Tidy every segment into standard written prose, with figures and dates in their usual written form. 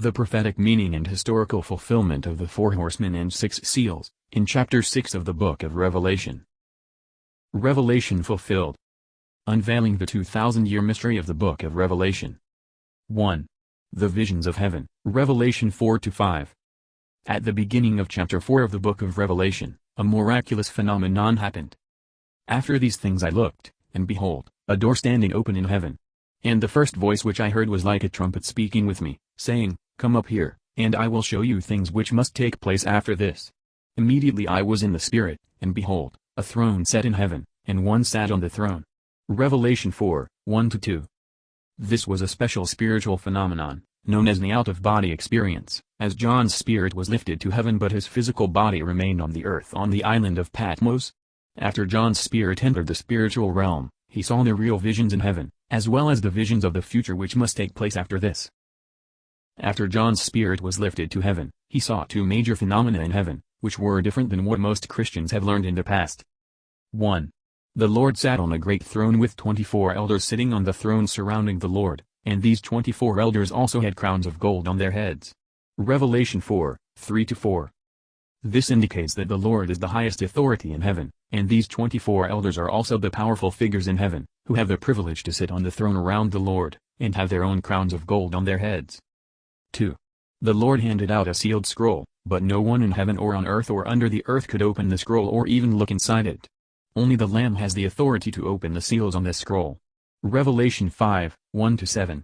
The prophetic meaning and historical fulfillment of the 4 horsemen and 6 seals, in chapter 6 of the book of Revelation. Revelation fulfilled. Unveiling the 2,000-year mystery of the book of Revelation. 1. The visions of heaven, Revelation 4-5. At the beginning of chapter 4 of the book of Revelation, a miraculous phenomenon happened. After these things I looked, and behold, a door standing open in heaven. And the first voice which I heard was like a trumpet speaking with me, saying, Come up here, and I will show you things which must take place after this. Immediately I was in the Spirit, and behold, a throne set in heaven, and one sat on the throne. Revelation 4, 1-2. This was a special spiritual phenomenon, known as the out-of-body experience, as John's spirit was lifted to heaven but his physical body remained on the earth on the island of Patmos. After John's spirit entered the spiritual realm, he saw the real visions in heaven, as well as the visions of the future which must take place after this. After John's spirit was lifted to heaven, he saw 2 major phenomena in heaven, which were different than what most Christians have learned in the past. 1. The Lord sat on a great throne with 24 elders sitting on the throne surrounding the Lord, and these 24 elders also had crowns of gold on their heads. Revelation 4, 3-4. This indicates that the Lord is the highest authority in heaven, and these 24 elders are also the powerful figures in heaven, who have the privilege to sit on the throne around the Lord, and have their own crowns of gold on their heads. 2. The Lord handed out a sealed scroll, but no one in heaven or on earth or under the earth could open the scroll or even look inside it. Only the Lamb has the authority to open the seals on this scroll. Revelation 5, 1-7.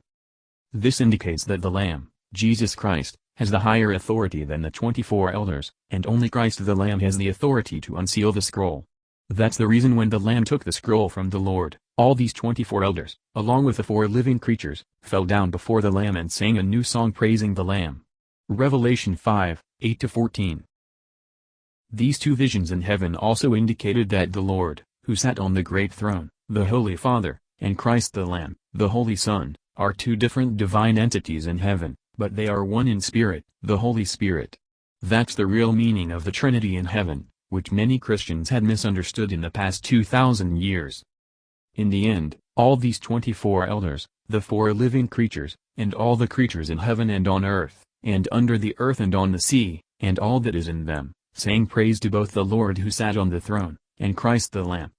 This indicates that the Lamb, Jesus Christ, has the higher authority than the 24 elders, and only Christ the Lamb has the authority to unseal the scroll. That's the reason when the Lamb took the scroll from the Lord, all these 24 elders, along with the 4 living creatures, fell down before the Lamb and sang a new song praising the Lamb. Revelation 5, 8-14. These 2 visions in heaven also indicated that the Lord, who sat on the great throne, the Holy Father, and Christ the Lamb, the Holy Son, are 2 different divine entities in heaven, but they are one in spirit, the Holy Spirit. That's the real meaning of the Trinity in heaven, which many Christians had misunderstood in the past 2,000 years. In the end, all these 24 elders, the 4 living creatures, and all the creatures in heaven and on earth, and under the earth and on the sea, and all that is in them, sang praise to both the Lord who sat on the throne, and Christ the Lamb.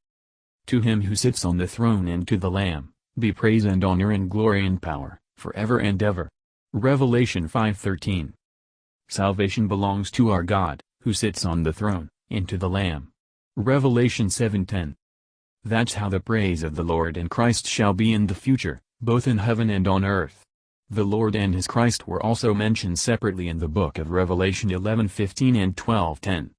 To him who sits on the throne and to the Lamb, be praise and honor and glory and power, forever and ever. Revelation 5:13. Salvation belongs to our God, who sits on the throne, and to the Lamb. Revelation 7:10. That's how the praise of the Lord and Christ shall be in the future, both in heaven and on earth. The Lord and his Christ were also mentioned separately in the book of Revelation 11:15 and 12:10.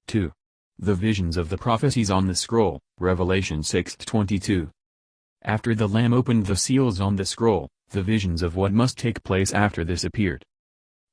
2. The visions of the prophecies on the scroll, Revelation 6:22. After the Lamb opened the seals on the scroll, the visions of what must take place after this appeared.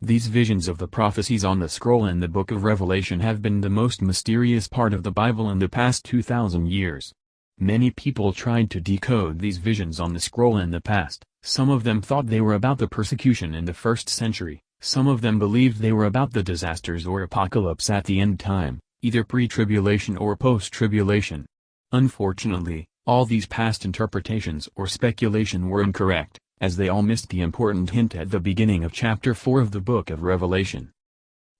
These visions of the prophecies on the scroll in the book of Revelation have been the most mysterious part of the Bible in the past 2,000 years. Many people tried to decode these visions on the scroll in the past. Some of them thought they were about the persecution in the 1st century, some of them believed they were about the disasters or apocalypse at the end time, either pre-tribulation or post-tribulation. Unfortunately, all these past interpretations or speculation were incorrect, as they all missed the important hint at the beginning of chapter 4 of the book of Revelation.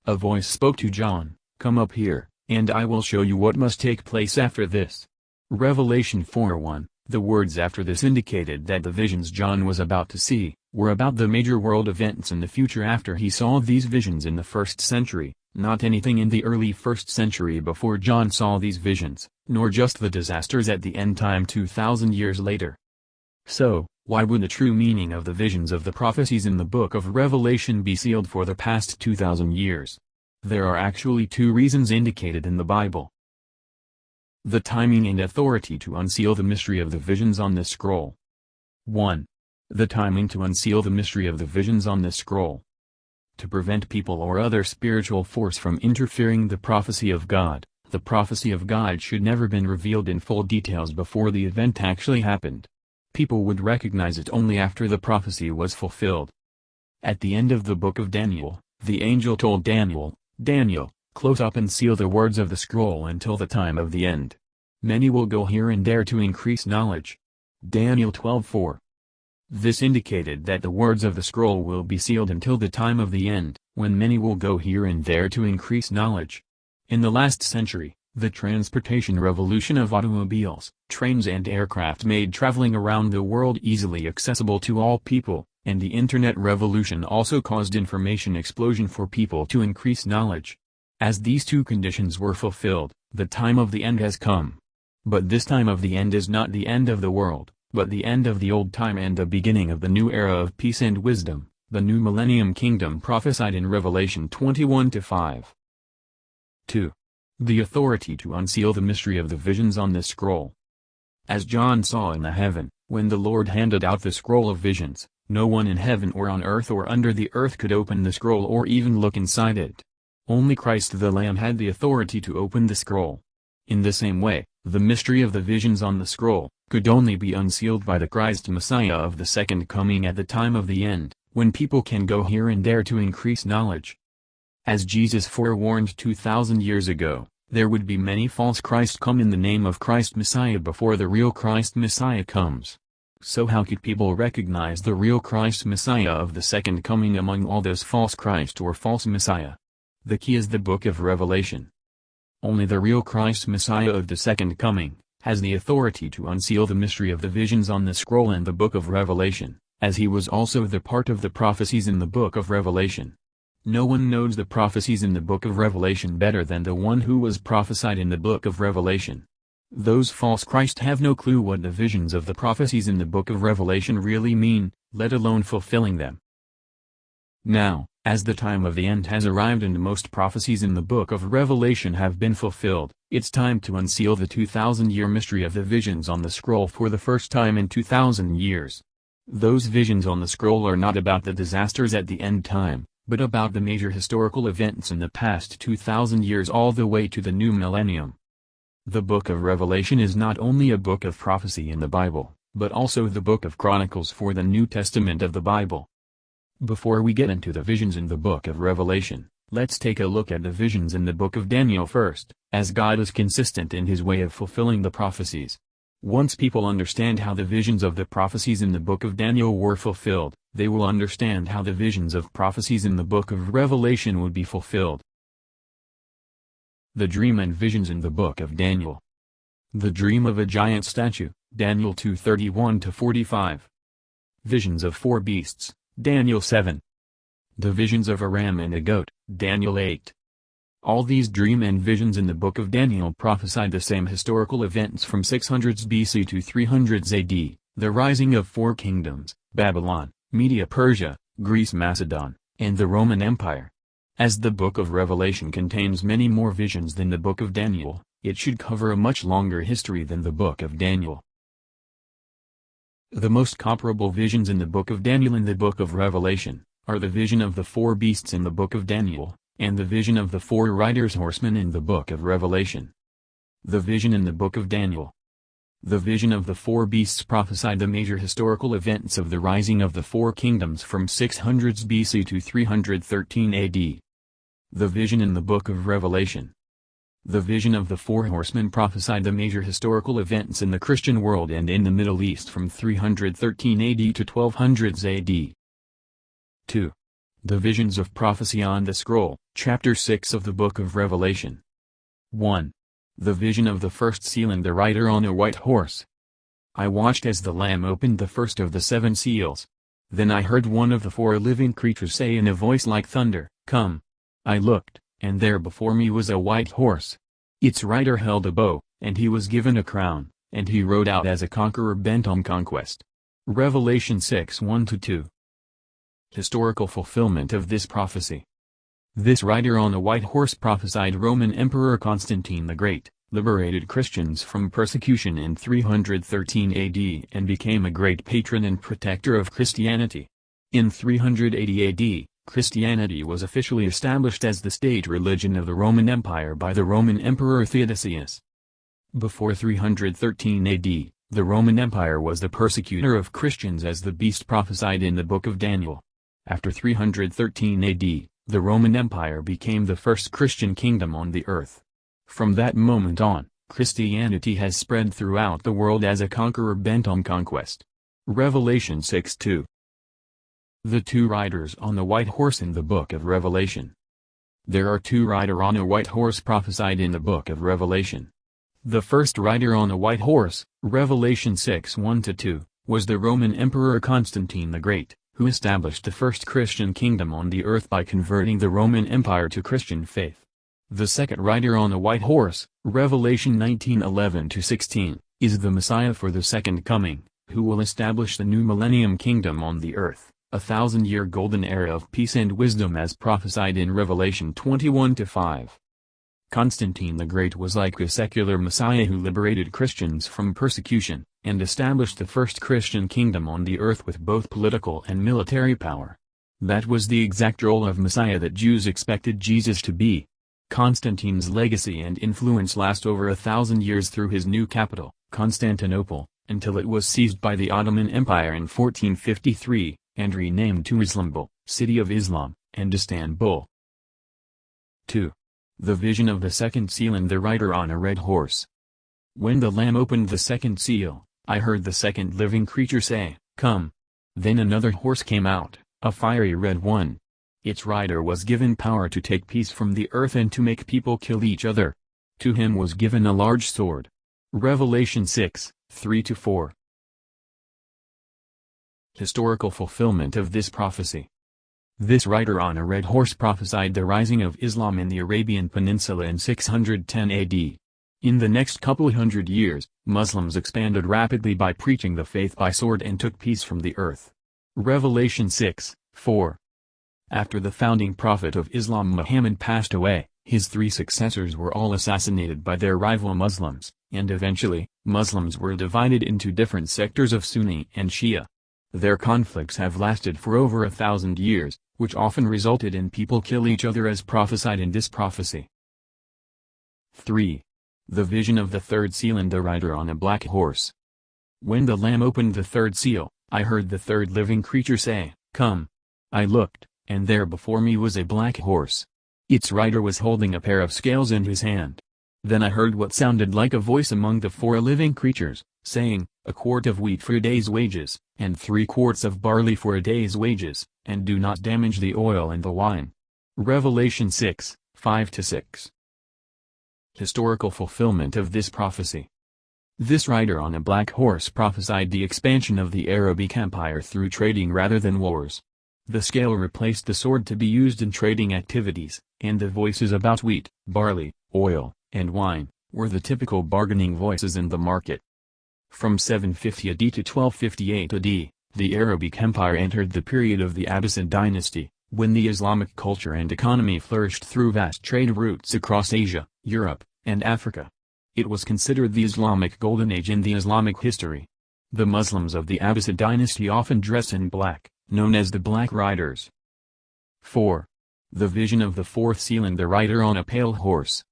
A voice spoke to John, Come up here, and I will show you what must take place after this. Revelation 4:1. The words after this indicated that the visions John was about to see, were about the major world events in the future after he saw these visions in the 1st century, not anything in the early 1st century before John saw these visions, nor just the disasters at the end time 2,000 years later. So, why would the true meaning of the visions of the prophecies in the book of Revelation be sealed for the past 2,000 years? There are actually 2 reasons indicated in the Bible. The timing and authority to unseal the mystery of the visions on the scroll. 1. The timing to unseal the mystery of the visions on the scroll. To prevent people or other spiritual force from interfering the prophecy of God, the prophecy of God should never been revealed in full details before the event actually happened. People would recognize it only after the prophecy was fulfilled. At the end of the book of Daniel, the angel told Daniel, Daniel, close up and seal the words of the scroll until the time of the end. Many will go here and there to increase knowledge. Daniel 12:4. This indicated that the words of the scroll will be sealed until the time of the end, when many will go here and there to increase knowledge. In the last century, the transportation revolution of automobiles, trains and aircraft made traveling around the world easily accessible to all people, and the Internet revolution also caused information explosion for people to increase knowledge. As these two conditions were fulfilled, the time of the end has come. But this time of the end is not the end of the world, but the end of the old time and the beginning of the new era of peace and wisdom, the new Millennium Kingdom prophesied in Revelation 21-5. 2. The authority to unseal the mystery of the visions on this scroll. As John saw in the heaven, when the Lord handed out the scroll of visions, no one in heaven or on earth or under the earth could open the scroll or even look inside it. Only Christ the Lamb had the authority to open the scroll. In the same way, the mystery of the visions on the scroll could only be unsealed by the Christ Messiah of the second coming at the time of the end, when people can go here and there to increase knowledge. As Jesus forewarned 2,000 years ago, there would be many false Christ come in the name of Christ Messiah before the real Christ Messiah comes. So how could people recognize the real Christ Messiah of the second coming among all those false Christ or false Messiah? The key is the book of Revelation. Only the real Christ Messiah of the second coming has the authority to unseal the mystery of the visions on the scroll and the book of Revelation, as he was also the part of the prophecies in the book of Revelation. No one knows the prophecies in the book of Revelation better than the one who was prophesied in the book of Revelation. Those false Christ have no clue what the visions of the prophecies in the book of Revelation really mean, let alone fulfilling them. Now, as the time of the end has arrived and most prophecies in the book of Revelation have been fulfilled, it's time to unseal the 2,000-year mystery of the visions on the scroll for the first time in 2,000 years. Those visions on the scroll are not about the disasters at the end time, but about the major historical events in the past 2,000 years all the way to the new millennium. The book of Revelation is not only a book of prophecy in the Bible, but also the book of Chronicles for the New Testament of the Bible. Before we get into the visions in the book of Revelation, let's take a look at the visions in the book of Daniel first, as God is consistent in his way of fulfilling the prophecies. Once people understand how the visions of the prophecies in the book of Daniel were fulfilled, they will understand how the visions of prophecies in the book of Revelation would be fulfilled. The dream and visions in the book of Daniel. The dream of a giant statue, Daniel 2:31-45. Visions of four beasts, Daniel 7. The visions of a ram and a goat, Daniel 8. All these dream and visions in the book of Daniel prophesied the same historical events from 600s BC to 300s AD, the rising of four kingdoms, Babylon, Media-Persia, Greece-Macedon, and the Roman Empire. As the book of Revelation contains many more visions than the book of Daniel, it should cover a much longer history than the book of Daniel. The most comparable visions in the book of Daniel and the book of Revelation are the vision of the four beasts in the book of Daniel, and the vision of the four riders horsemen in the book of Revelation. The vision in the book of Daniel. The vision of the four beasts prophesied the major historical events of the rising of the four kingdoms from 600s BC to 313 AD. The vision in the book of Revelation. The vision of the four horsemen prophesied the major historical events in the Christian world and in the Middle East from 313 AD to 1200s AD. 2. The visions of prophecy on the scroll, chapter 6 of the book of Revelation. 1. The vision of the first seal and the rider on a white horse. I watched as the Lamb opened the first of the 7 seals. Then I heard one of the 4 living creatures say in a voice like thunder, "Come." I looked, and there before me was a white horse. Its rider held a bow, and he was given a crown, and he rode out as a conqueror bent on conquest. Revelation 6:1-2. Historical fulfillment of this prophecy. This rider on a white horse prophesied Roman Emperor Constantine the Great, liberated Christians from persecution in 313 AD and became a great patron and protector of Christianity. In 380 AD, Christianity was officially established as the state religion of the Roman Empire by the Roman Emperor Theodosius. Before 313 AD, the Roman Empire was the persecutor of Christians as the beast prophesied in the book of Daniel. After 313 AD, the Roman Empire became the first Christian kingdom on the earth. From that moment on, Christianity has spread throughout the world as a conqueror bent on conquest. Revelation 6:2. The two riders on the white horse in the book of Revelation. There are two riders on a white horse prophesied in the book of Revelation. The first rider on a white horse, Revelation 6:1-2, was the Roman Emperor Constantine the Great, who established the first Christian kingdom on the earth by converting the Roman Empire to Christian faith. The second rider on a white horse, Revelation 19:11-16, is the Messiah for the second coming, who will establish the new Millennium kingdom on the earth, a 1,000-year golden era of peace and wisdom as prophesied in Revelation 21:5. Constantine the Great was like a secular Messiah who liberated Christians from persecution, and established the first Christian kingdom on the earth with both political and military power. That was the exact role of Messiah that Jews expected Jesus to be. Constantine's legacy and influence last over 1,000 years through his new capital, Constantinople, until it was seized by the Ottoman Empire in 1453, and renamed to Istanbul, City of Islam, and Istanbul. 2. The vision of the second seal and the rider on a red horse. When the Lamb opened the second seal, I heard the second living creature say, "Come." Then another horse came out, a fiery red one. Its rider was given power to take peace from the earth and to make people kill each other. To him was given a large sword. Revelation 6:3-4. Historical fulfillment of this prophecy. This rider on a red horse prophesied the rising of Islam in the Arabian Peninsula in 610 AD. In the next couple hundred years, Muslims expanded rapidly by preaching the faith by sword and took peace from the earth. Revelation 6:4. After the founding prophet of Islam Muhammad passed away, his three successors were all assassinated by their rival Muslims, and eventually, Muslims were divided into different sectors of Sunni and Shia. Their conflicts have lasted for over 1,000 years, which often resulted in people kill each other as prophesied in this prophecy. 3. The vision of the third seal and the rider on a black horse. When the Lamb opened the third seal, I heard the third living creature say, "Come." I looked, and there before me was a black horse. Its rider was holding a pair of scales in his hand. Then I heard what sounded like a voice among the four living creatures, saying, "A quart of wheat for a day's wages, and 3 quarts of barley for a day's wages, and do not damage the oil and the wine." Revelation 6:5-6. Historical fulfillment of this prophecy. This rider on a black horse prophesied the expansion of the Arabic Empire through trading rather than wars. The scale replaced the sword to be used in trading activities, and the voices about wheat, barley, oil, and wine, were the typical bargaining voices in the market. From 750 AD to 1258 AD, the Arabic Empire entered the period of the Abbasid dynasty, when the Islamic culture and economy flourished through vast trade routes across Asia, Europe, and Africa. It was considered the Islamic Golden Age in the Islamic history. The Muslims of the Abbasid dynasty often dress in black, known as the Black Riders. 4. The vision of the fourth seal and the rider on a pale horse.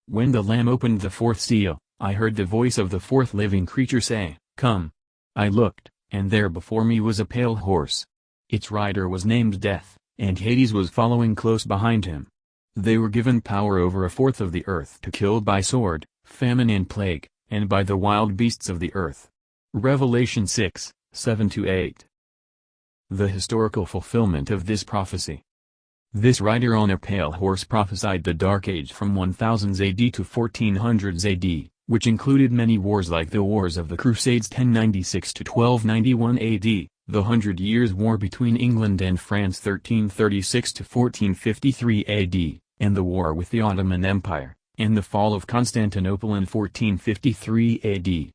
When the Lamb opened the fourth seal, I heard the voice of the fourth living creature say, "Come." I looked, and there before me was a pale horse. Its rider was named Death, and Hades was following close behind him. They were given power over a fourth of the earth to kill by sword, famine and plague, and by the wild beasts of the earth. Revelation 6:7-8. The historical fulfillment of this prophecy. This rider on a pale horse prophesied the Dark Age from 1000s AD to 1400s AD, which included many wars like the Wars of the Crusades 1096 to 1291 AD, the Hundred Years' War between England and France 1336 to 1453 AD, and the war with the Ottoman Empire, and the fall of Constantinople in 1453 AD.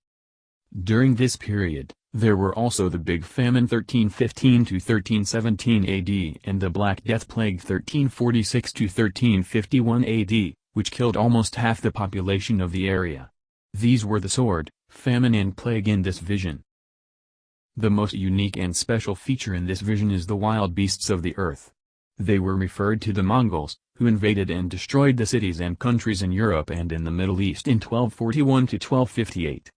During this period, there were also the Big Famine 1315 to 1317 AD and the Black Death Plague 1346 to 1351 AD, which killed almost half the population of the area. These were the sword, famine and plague in this vision. The most unique and special feature in this vision is the wild beasts of the earth. They were referred to the Mongols, who invaded and destroyed the cities and countries in Europe and in the Middle East in 1241 to 1258.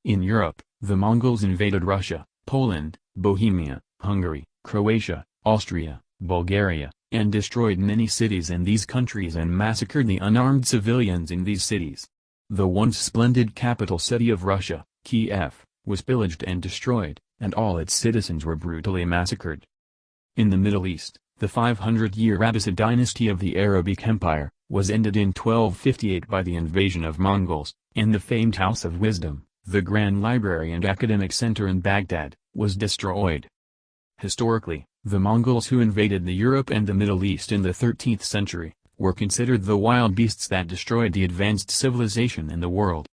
In Europe, the Mongols invaded Russia, Poland, Bohemia, Hungary, Croatia, Austria, Bulgaria, and destroyed many cities in these countries and massacred the unarmed civilians in these cities. The once splendid capital city of Russia, Kiev, was pillaged and destroyed, and all its citizens were brutally massacred. In the Middle East, the 500-year Abbasid dynasty of the Arabic Empire was ended in 1258 by the invasion of Mongols, and the famed House of Wisdom, the grand library and academic center in Baghdad, was destroyed. Historically, the Mongols who invaded the Europe and the Middle East in the 13th century were considered the wild beasts that destroyed the advanced civilization in the world.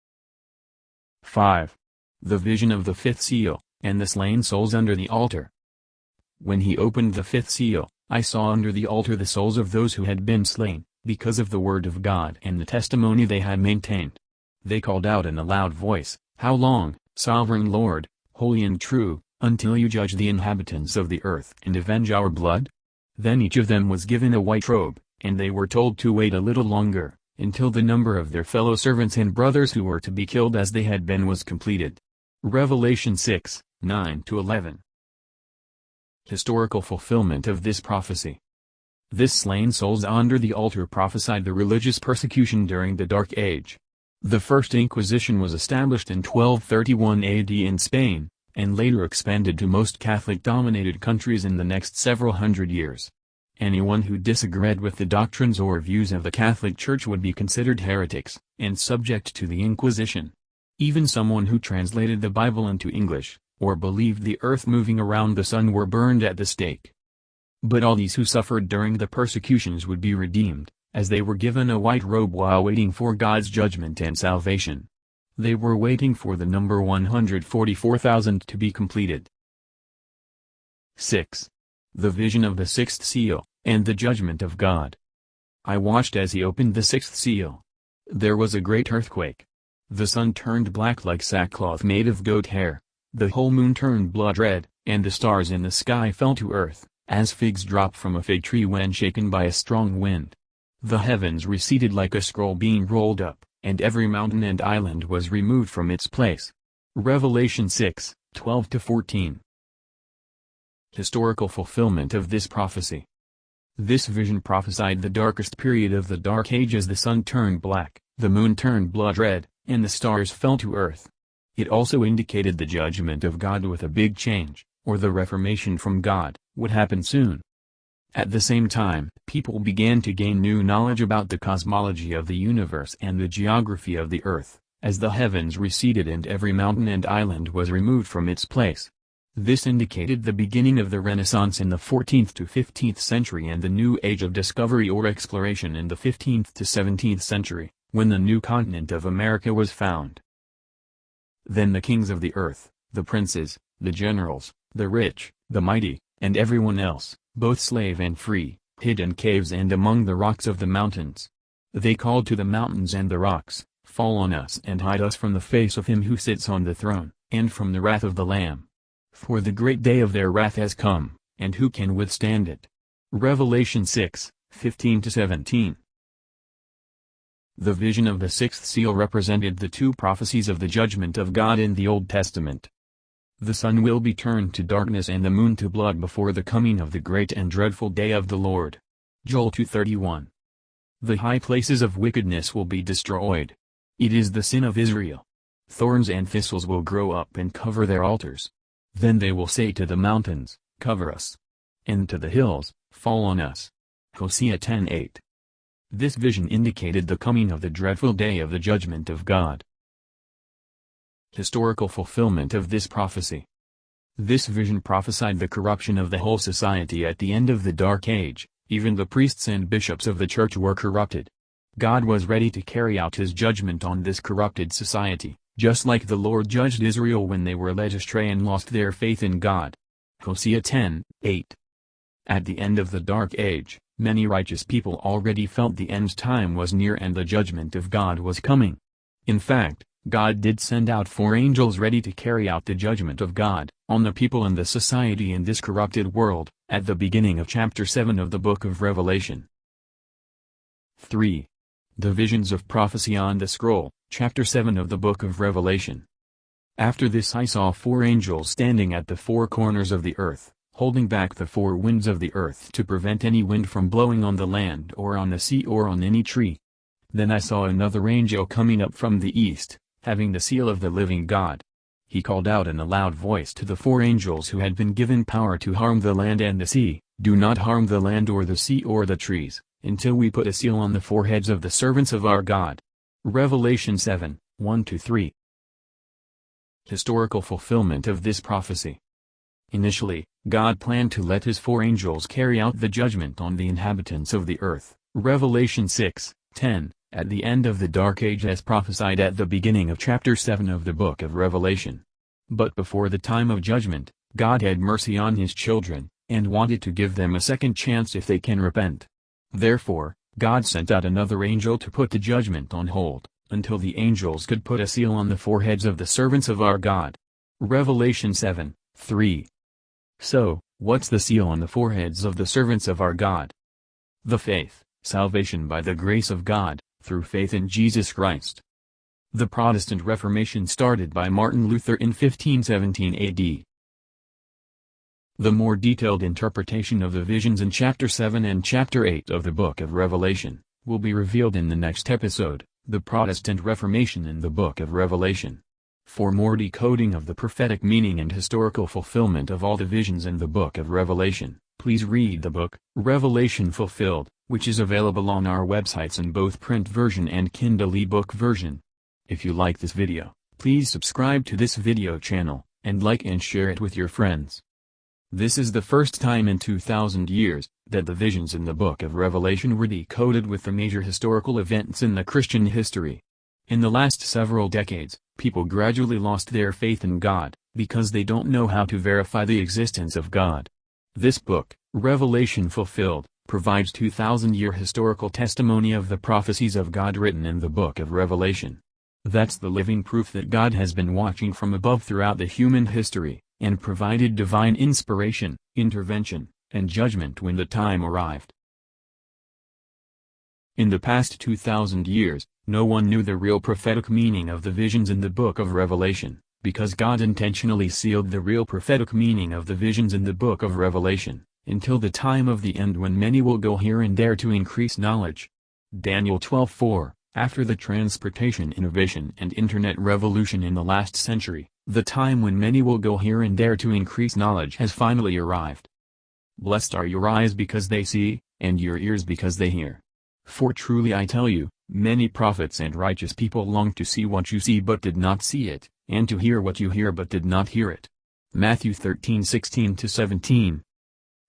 5. The vision of the fifth seal, and the slain souls under the altar. When he opened the fifth seal, I saw under the altar the souls of those who had been slain, because of the word of God and the testimony they had maintained. They called out in a loud voice, "How long, sovereign Lord, holy and true, until you judge the inhabitants of the earth and avenge our blood?" Then each of them was given a white robe, and they were told to wait a little longer, until the number of their fellow servants and brothers who were to be killed as they had been was completed. Revelation 6, 9-11. Historical fulfillment of this prophecy. This slain souls under the altar prophesied the religious persecution during the Dark Age. The First Inquisition was established in 1231 AD in Spain, and later expanded to most Catholic-dominated countries in the next several hundred years. Anyone who disagreed with the doctrines or views of the Catholic Church would be considered heretics, and subject to the Inquisition. Even someone who translated the Bible into English, or believed the earth moving around the sun were burned at the stake. But all these who suffered during the persecutions would be redeemed, as they were given a white robe while waiting for God's judgment and salvation. They were waiting for the number 144,000 to be completed. 6. The vision of the sixth seal, and the judgment of God. I watched as he opened the sixth seal. There was a great earthquake. The sun turned black like sackcloth made of goat hair, the whole moon turned blood red, and the stars in the sky fell to earth, as figs drop from a fig tree when shaken by a strong wind. The heavens receded like a scroll being rolled up, and every mountain and island was removed from its place. Revelation 6, 12-14. Historical fulfillment of this prophecy. This vision prophesied the darkest period of the Dark Age as the sun turned black, the moon turned blood red, and the stars fell to earth. It also indicated the judgment of God with a big change, or the reformation from God, would happen soon. At the same time, people began to gain new knowledge about the cosmology of the universe and the geography of the earth, as the heavens receded and every mountain and island was removed from its place. This indicated the beginning of the Renaissance in the 14th to 15th century and the New Age of discovery or exploration in the 15th to 17th century, when the new continent of America was found. Then the kings of the earth, the princes, the generals, the rich, the mighty, and everyone else, both slave and free, hid in caves and among the rocks of the mountains. They called to the mountains and the rocks, "Fall on us and hide us from the face of him who sits on the throne, and from the wrath of the Lamb. For the great day of their wrath has come, and who can withstand it?" Revelation 6, 15-17. The vision of the sixth seal represented the two prophecies of the judgment of God in the Old Testament. The sun will be turned to darkness and the moon to blood before the coming of the great and dreadful day of the Lord. Joel 2:31. The high places of wickedness will be destroyed. It is the sin of Israel. Thorns and thistles will grow up and cover their altars. Then they will say to the mountains, "Cover us," and to the hills, "Fall on us." Hosea 10:8. This vision indicated the coming of the dreadful day of the judgment of God. Historical fulfillment of this prophecy. This vision prophesied the corruption of the whole society at the end of the Dark Age. Even the priests and bishops of the church were corrupted. God was ready to carry out his judgment on this corrupted society, just like the Lord judged Israel when they were led astray and lost their faith in God. Hosea 10:8. At the end of the Dark Age, many righteous people already felt the end time was near and the judgment of God was coming. In fact, God did send out 4 angels ready to carry out the judgment of God on the people and the society in this corrupted world, at the beginning of chapter 7 of the book of Revelation. 3. The visions of prophecy on the scroll, chapter 7 of the book of Revelation. After this I saw 4 angels standing at the 4 corners of the earth, holding back the 4 winds of the earth to prevent any wind from blowing on the land or on the sea or on any tree. Then I saw another angel coming up from the east, having the seal of the living God. he called out in a loud voice to the 4 angels who had been given power to harm the land and the sea, "Do not harm the land or the sea or the trees, until we put a seal on the foreheads of the servants of our God." Revelation 7, 1-3. Historical fulfillment of this prophecy. Initially, God planned to let his 4 angels carry out the judgment on the inhabitants of the earth. Revelation 6, 10, at the end of the Dark Age as prophesied at the beginning of chapter 7 of the book of Revelation. But before the time of judgment, God had mercy on his children, and wanted to give them a second chance if they can repent. Therefore, God sent out another angel to put the judgment on hold, until the angels could put a seal on the foreheads of the servants of our God. Revelation 7, 3. So, what's the seal on the foreheads of the servants of our God? The faith, salvation by the grace of God, through faith in Jesus Christ. The Protestant Reformation started by Martin Luther in 1517 AD. The more detailed interpretation of the visions in chapter 7 and chapter 8 of the book of Revelation will be revealed in the next episode, The Protestant Reformation in the book of Revelation. For more decoding of the prophetic meaning and historical fulfillment of all the visions in the book of Revelation, please read the book, Revelation Fulfilled, which is available on our websites in both print version and Kindle ebook version. If you like this video, please subscribe to this video channel, and like and share it with your friends. This is the first time in 2,000 years that the visions in the book of Revelation were decoded with the major historical events in the Christian history. In the last several decades, people gradually lost their faith in God, because they don't know how to verify the existence of God. This book, Revelation Fulfilled, provides 2,000-year historical testimony of the prophecies of God written in the book of Revelation. That's the living proof that God has been watching from above throughout the human history, and provided divine inspiration, intervention, and judgment when the time arrived. In the past 2,000 years, no one knew the real prophetic meaning of the visions in the book of Revelation, because God intentionally sealed the real prophetic meaning of the visions in the book of Revelation, until the time of the end when many will go here and there to increase knowledge. Daniel 12:4. After the transportation innovation and internet revolution in the last century, the time when many will go here and there to increase knowledge has finally arrived. Blessed are your eyes because they see, and your ears because they hear. For truly I tell you, many prophets and righteous people longed to see what you see but did not see it, and to hear what you hear but did not hear it. Matthew 13:16-17.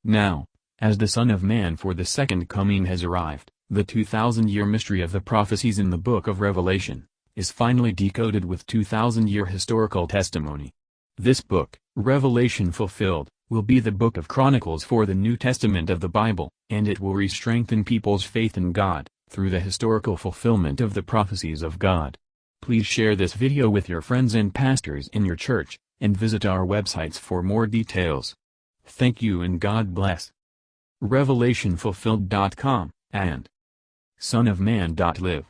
Now, as the Son of Man for the second coming has arrived, the 2,000-year mystery of the prophecies in the book of Revelation is finally decoded with 2,000-year historical testimony. This book, Revelation Fulfilled, will be the book of Chronicles for the New Testament of the Bible, and it will re-strengthen people's faith in God, through the historical fulfillment of the prophecies of God. Please share this video with your friends and pastors in your church, and visit our websites for more details. Thank you and God bless. RevelationFulfilled.com, and sonofman.live